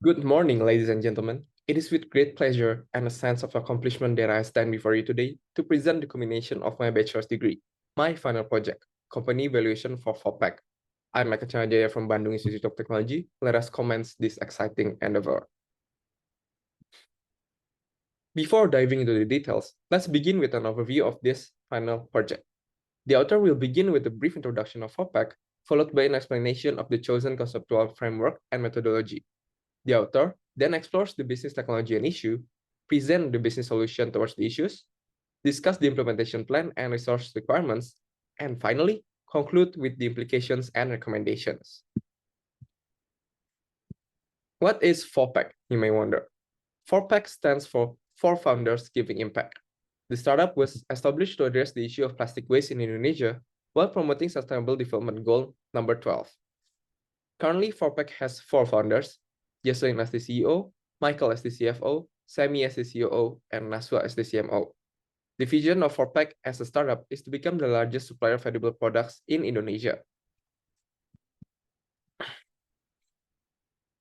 Good morning, ladies and gentlemen. It is with great pleasure and a sense of accomplishment that I stand before you today to present the culmination of my bachelor's degree, my final project, Company Valuation for FOPEC. I'm Tjandradjaja from Bandung Institute of Technology. Let us commence this exciting endeavor. Before diving into the details, let's begin with an overview of this final project. The author will begin with a brief introduction of FOPEC, followed by an explanation of the chosen conceptual framework and methodology. The author then explores the business technology and issue, present the business solution towards the issues, discuss the implementation plan and resource requirements, and finally, conclude with the implications and recommendations. What is 4PAC, you may wonder? 4PAC stands for Four Founders Giving Impact. The startup was established to address the issue of plastic waste in Indonesia while promoting Sustainable Development Goal number 12. Currently, 4PAC has four founders, Jocelyn as the CEO, Michael as the CFO, Sammy as the COO, and Naswa as the CMO. The vision of 4PAC as a startup is to become the largest supplier of edible products in Indonesia.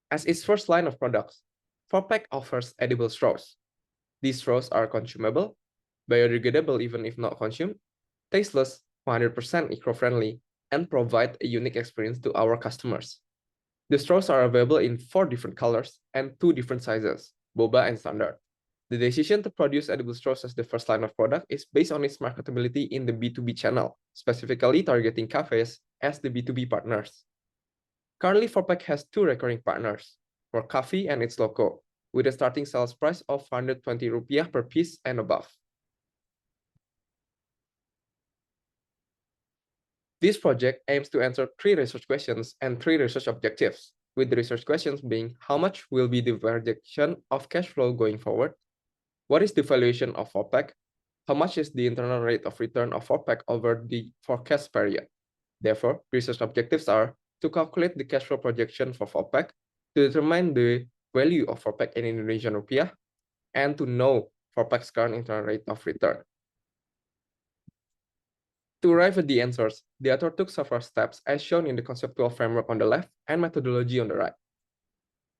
As its first line of products, 4PAC offers edible straws. These straws are consumable, biodegradable even if not consumed, tasteless, 100% eco-friendly, and provide a unique experience to our customers. The straws are available in 4 different colors and 2 different sizes, boba and standard. The decision to produce edible straws as the first line of product is based on its marketability in the B2B channel, specifically targeting cafes as the B2B partners. Currently, 4PAC has 2 recurring partners, for coffee and its logo, with a starting sales price of 120 rupiah per piece and above. This project aims to answer 3 research questions and 3 research objectives, with the research questions being how much will be the projection of cash flow going forward, what is the valuation of 4PAC, how much is the internal rate of return of 4PAC over the forecast period. Therefore, research objectives are to calculate the cash flow projection for 4PAC, to determine the value of 4PAC in Indonesian rupiah, and to know 4PAC's current internal rate of return. To arrive at the answers, the author took several steps as shown in the conceptual framework on the left and methodology on the right.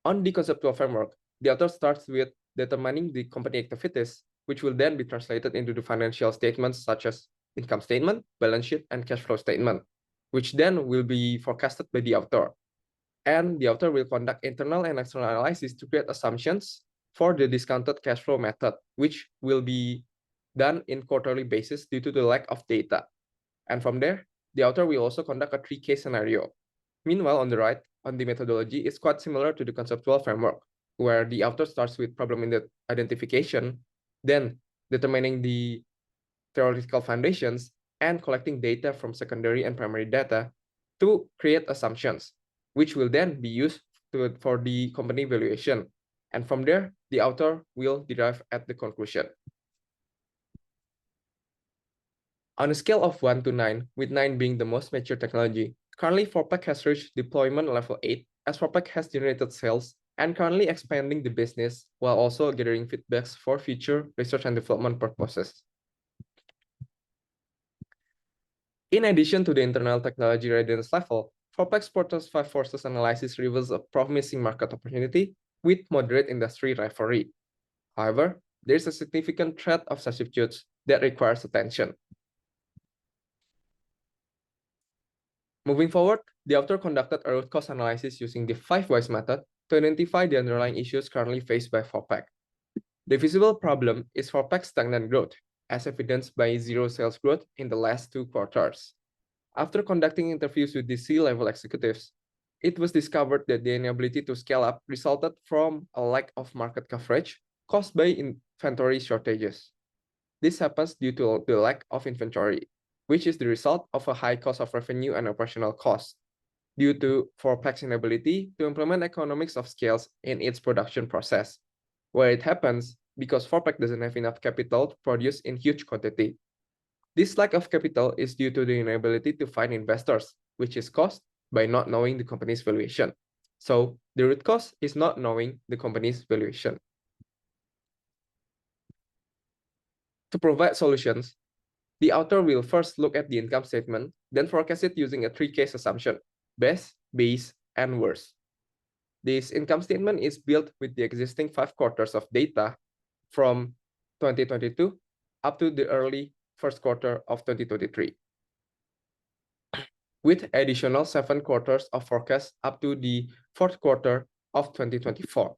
On the conceptual framework, the author starts with determining the company activities, which will then be translated into the financial statements such as income statement, balance sheet, and cash flow statement, which then will be forecasted by the author. And the author will conduct internal and external analysis to create assumptions for the discounted cash flow method, which will be done in quarterly basis due to the lack of data. And from there, the author will also conduct a 3-case scenario. Meanwhile, on the right, on the methodology, is quite similar to the conceptual framework, where the author starts with problem identification, then determining the theoretical foundations, and collecting data from secondary and primary data to create assumptions, which will then be used for the company valuation. And from there, the author will derive at the conclusion. On a scale of 1 to 9, with 9 being the most mature technology, currently 4PAC has reached deployment level 8 as 4PAC has generated sales and currently expanding the business while also gathering feedbacks for future research and development purposes. In addition to the internal technology readiness level, 4PAC's Porter's 5 forces analysis reveals a promising market opportunity with moderate industry rivalry. However, there is a significant threat of substitutes that requires attention. Moving forward, the author conducted a root cause analysis using the 5 whys method to identify the underlying issues currently faced by 4PAC. The visible problem is 4PAC's stagnant growth, as evidenced by 0 sales growth in the last 2 quarters. After conducting interviews with the C-level executives, it was discovered that the inability to scale up resulted from a lack of market coverage caused by inventory shortages. This happens due to the lack of inventory, which is the result of a high cost of revenue and operational costs, due to 4PAC's inability to implement economics of scales in its production process, where it happens because 4PAC doesn't have enough capital to produce in huge quantity. This lack of capital is due to the inability to find investors, which is caused by not knowing the company's valuation. So the root cause is not knowing the company's valuation. To provide solutions, the author will first look at the income statement, then forecast it using a 3-case assumption: best, base, and worst. This income statement is built with the existing 5 quarters of data from 2022 up to the early first quarter of 2023, with additional 7 quarters of forecast up to the fourth quarter of 2024.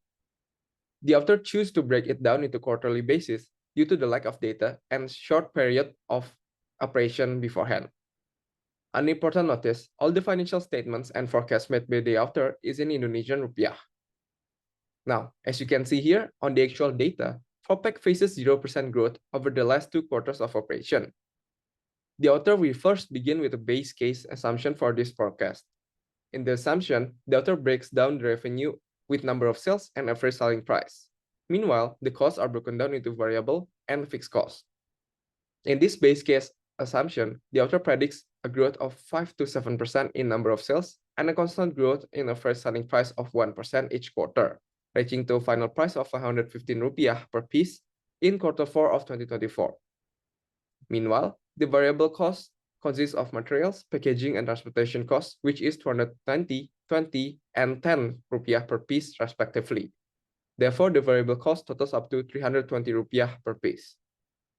The author choose to break it down into quarterly basis due to the lack of data and short period of operation beforehand. An important notice, all the financial statements and forecasts made by the author is in Indonesian rupiah. Now, as you can see here, on the actual data, Forpack faces 0% growth over the last 2 quarters of operation. The author will first begin with a base case assumption for this forecast. In the assumption, the author breaks down the revenue with number of sales and average selling price. Meanwhile, the costs are broken down into variable and fixed costs. In this base case assumption, the author predicts a growth of 5 to 7% in number of sales and a constant growth in average selling price of 1% each quarter, reaching to a final price of 115 rupiah per piece in quarter 4 of 2024. Meanwhile, the variable cost consists of materials, packaging, and transportation costs, which is 220, 20, and 10 rupiah per piece respectively. Therefore, the variable cost totals up to 320 rupiah per piece.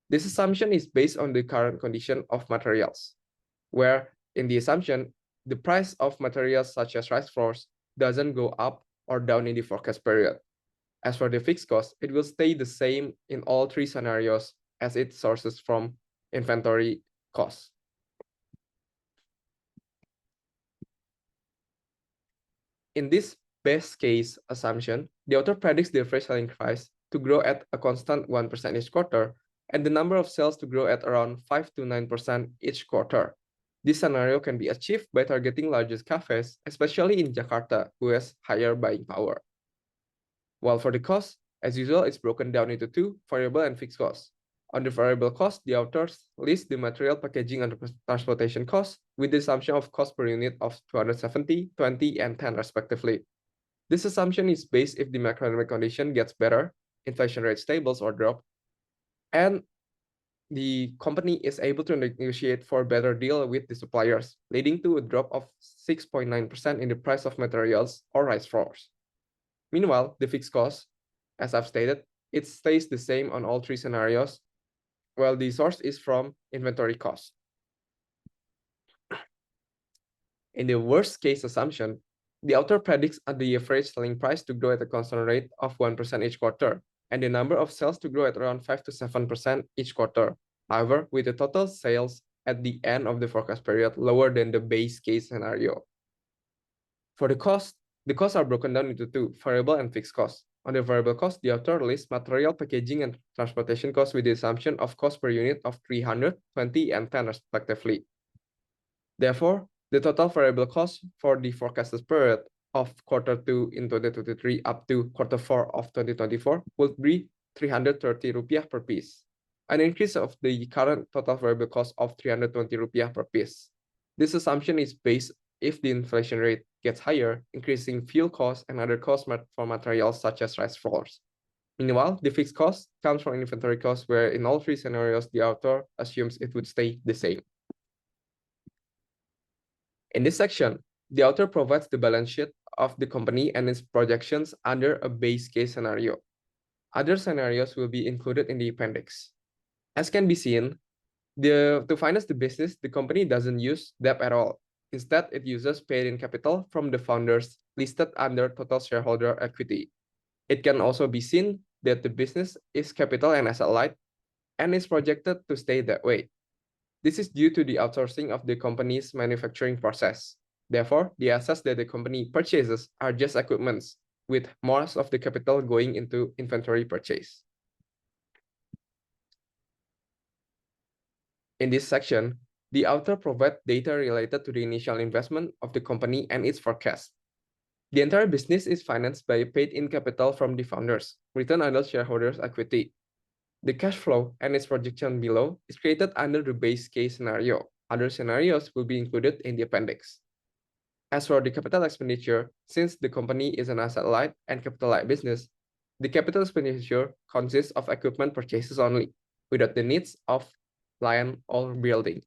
This assumption is based on the current condition of materials, where in the assumption, the price of materials such as rice flours doesn't go up or down in the forecast period. As for the fixed cost, it will stay the same in all 3 scenarios as it sources from inventory costs. In this best case assumption, the author predicts the average selling price to grow at a constant 1% each quarter, and the number of sales to grow at around 5 to 9% each quarter. This scenario can be achieved by targeting larger cafes, especially in Jakarta, who has higher buying power. While for the cost, as usual, it's broken down into 2, variable and fixed costs. On the variable cost, the authors list the material, packaging, and transportation costs with the assumption of cost per unit of 270, 20, and 10 respectively. This assumption is based if the macroeconomic condition gets better, inflation rate stables or drop, and the company is able to negotiate for a better deal with the suppliers, leading to a drop of 6.9% in the price of materials or rice flours. Meanwhile, the fixed cost, as I've stated, it stays the same on all 3 scenarios, while the source is from inventory cost. In the worst case assumption, the author predicts the average selling price to grow at a constant rate of 1% each quarter, and the number of sales to grow at around 5 to 7% each quarter. However, with the total sales at the end of the forecast period lower than the base case scenario. For the costs are broken down into 2, variable and fixed costs. On the variable cost, the author lists material, packaging, and transportation costs with the assumption of cost per unit of 300, 20, and 10 respectively. Therefore, the total variable cost for the forecasted period of quarter 2 in 2023 up to quarter 4 of 2024 will be 330 rupiah per piece, an increase of the current total variable cost of 320 rupiah per piece. This assumption is based if the inflation rate gets higher, increasing fuel costs and other costs for materials such as rice flours. Meanwhile, the fixed cost comes from inventory costs, where in all 3 scenarios, the author assumes it would stay the same. In this section, the author provides the balance sheet of the company and its projections under a base case scenario. Other scenarios will be included in the appendix. As can be seen, to finance the business, the company doesn't use debt at all. Instead, it uses paid-in capital from the founders listed under total shareholder equity. It can also be seen that the business is capital and asset light and is projected to stay that way. This is due to the outsourcing of the company's manufacturing process. Therefore, the assets that the company purchases are just equipments, with most of the capital going into inventory purchase. In this section, the author provides data related to the initial investment of the company and its forecast. The entire business is financed by paid-in capital from the founders, written under shareholders' equity. The cash flow and its projection below is created under the base case scenario. Other scenarios will be included in the appendix. As for the capital expenditure, since the company is an asset-light and capital-light business, the capital expenditure consists of equipment purchases only, without the needs of land or building.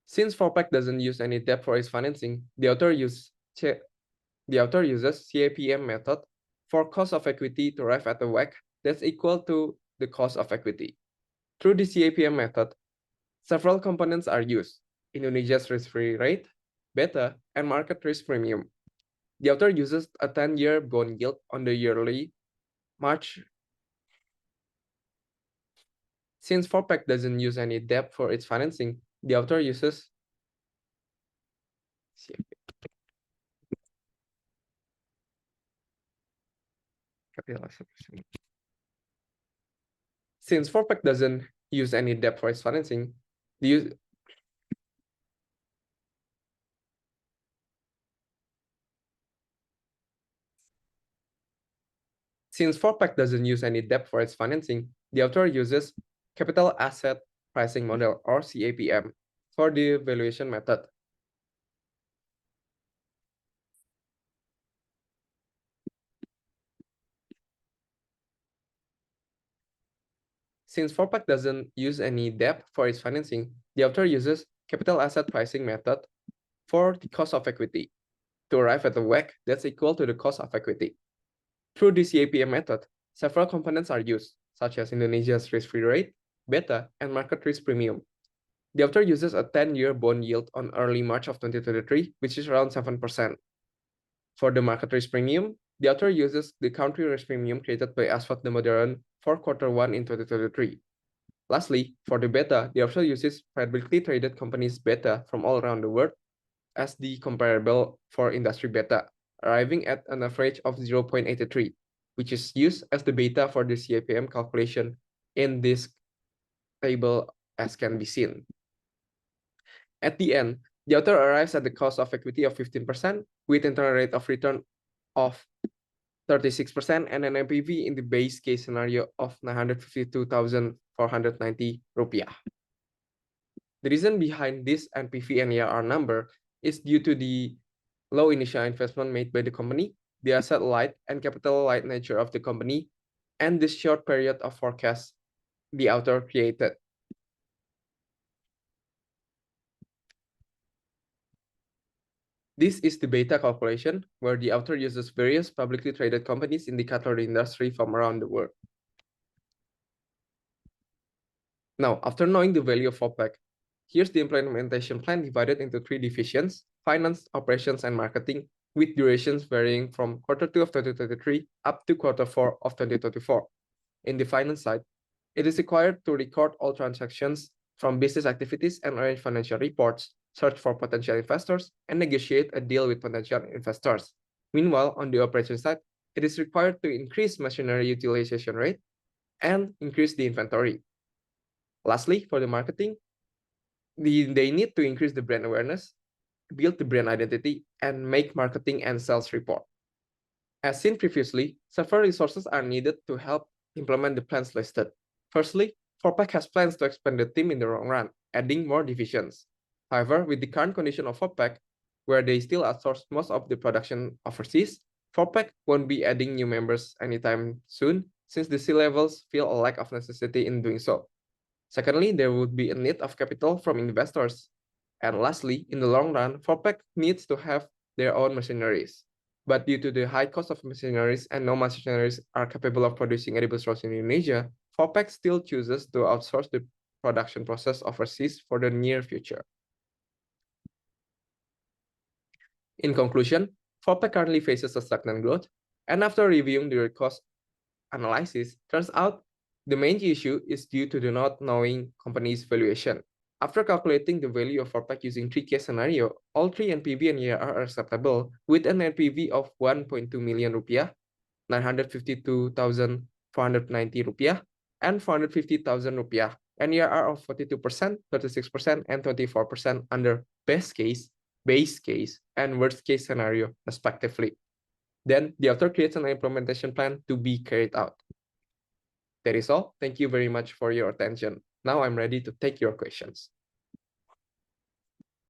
Since Forpack doesn't use any debt for its financing, the author uses the author uses CAPM method for cost of equity to arrive at a WACC that's equal to the cost of equity. Through the CAPM method, several components are used: Indonesia's risk-free rate, beta, and market risk premium. The author uses a 10-year bond yield on the yearly March. Since 4PAC doesn't use any debt for its financing, the author uses Since 4PAC doesn't use any debt for its financing, the Since 4PAC doesn't use any debt for its financing, the author uses capital asset pricing model, or CAPM, for the valuation method. Since 4PAC doesn't use any debt for its financing, the author uses capital asset pricing method for the cost of equity to arrive at a WACC that's equal to the cost of equity. Through the CAPM method, several components are used, such as Indonesia's risk-free rate, beta, and market risk premium. The author uses a 10-year bond yield on early March of 2023, which is around 7%. For the market risk premium, the author uses the country risk premium created by Asphalt the Modern for Q1 in 2023. Lastly, for the beta, the author uses publicly traded companies beta from all around the world as the comparable for industry beta, arriving at an average of 0.83, which is used as the beta for the CAPM calculation in this table as can be seen. At the end, the author arrives at the cost of equity of 15% with internal rate of return of 36% and an NPV in the base case scenario of 952,490 rupiah. The reason behind this NPV and ARR number is due to the low initial investment made by the company, the asset light and capital light nature of the company, and the short period of forecast the author created. This is the beta calculation, where the author uses various publicly traded companies in the cathode industry from around the world. Now, after knowing the value of 4PAC, here's the implementation plan divided into 3 divisions: finance, operations, and marketing, with durations varying from Q2 of 2023 up to Q4 of 2024. In the finance side, it is required to record all transactions from business activities and arrange financial reports, search for potential investors, and negotiate a deal with potential investors. Meanwhile, on the operations side, it is required to increase machinery utilization rate and increase the inventory. Lastly, for the marketing, they need to increase the brand awareness, build the brand identity, and make marketing and sales report. As seen previously, several resources are needed to help implement the plans listed. Firstly, 4PAC has plans to expand the team in the long run, adding more divisions. However, with the current condition of 4PAC, where they still outsource most of the production overseas, 4PAC won't be adding new members anytime soon, since the C-levels feel a lack of necessity in doing so. Secondly, there would be a need of capital from investors. And lastly, in the long run, 4PAC needs to have their own machineries. But due to the high cost of machineries and no machineries are capable of producing edible straws in Indonesia, 4PAC still chooses to outsource the production process overseas for the near future. In conclusion, 4PAC currently faces a stagnant growth, and after reviewing the cost analysis, turns out the main issue is due to the not knowing company's valuation. After calculating the value of 4PAC using 3-case scenario, all 3 NPV and ARR are acceptable with an NPV of 1.2 million rupiah, 952,490 rupiah, and 450,000 rupiah, and ARR of 42%, 36%, and 24% under best case, base case, and worst case scenario, respectively. Then the author creates an implementation plan to be carried out. That is all. Thank you very much for your attention. Now I'm ready to take your questions.